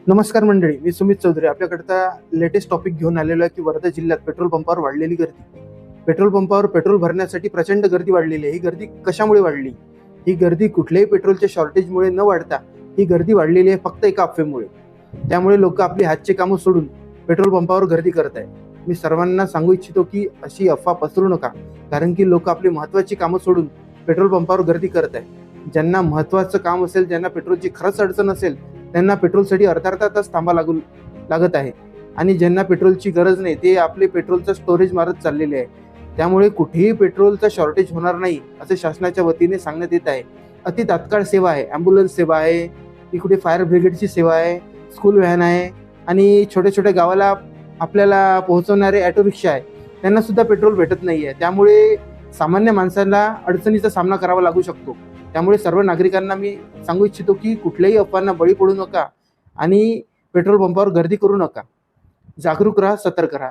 नमस्कार मंडळी, मी Sumit Chaudhari आपल्याकडचा latest topic घेऊन आलेलो आहे की वर्धा जिल्ह्यात पेट्रोल पंपावर वाढलेली गर्दी. पेट्रोल पंपावर पेट्रोल भरण्यासाठी प्रचंड गर्दी वाढलेली आहे. ही गर्दी कशामुळे वाढली? ही गर्दी कुठल्याही पेट्रोलच्या शॉर्टेजमुळे न वाढता ही गर्दी वाढलेली आहे फक्त एका अफवेमुळे. त्यामुळे लोक आपली हातची कामं सोडून पेट्रोल पंपावर गर्दी करत आहे. मी सर्वांना सांगू इच्छितो की अशी अफवा पसरू नका, कारण की लोक आपली महत्त्वाची कामं सोडून पेट्रोल पंपावर गर्दी करत आहे. ज्यांना महत्त्वाचं काम असेल, ज्यांना पेट्रोलची खरंच अडचण असेल, त्यांना पेट्रोलसाठी अर्धा तास थांबा लागत आहे. आणि ज्यांना पेट्रोलची गरज नाही ते आपले पेट्रोलचं स्टोरेज मारत चाललेले आहे. त्यामुळे कुठेही पेट्रोलचं शॉर्टेज होणार नाही असे शासनाच्या वतीने सांगण्यात येत आहे. अति तात्काळ सेवा आहे, ॲम्ब्युलन्स सेवा आहे, इकडे फायर ब्रिगेडची सेवा आहे, स्कूल व्हॅन आहे आणि छोट्या छोट्या गावाला आपल्याला पोहोचवणारे ॲटो रिक्षा आहे. त्यांना सुद्धा पेट्रोल भेटत नाही आहे. त्यामुळे सामान्य माणसांना अडचणीचा सामना करावा लागू शकतो. त्यामुळे सर्व नागरिकांना मी सांगू इच्छितो की कुठल्याही अफवांना बळी पडू नका आणि पेट्रोल पंपावर गर्दी करू नका. जागरूक राहा, सतर्क राहा.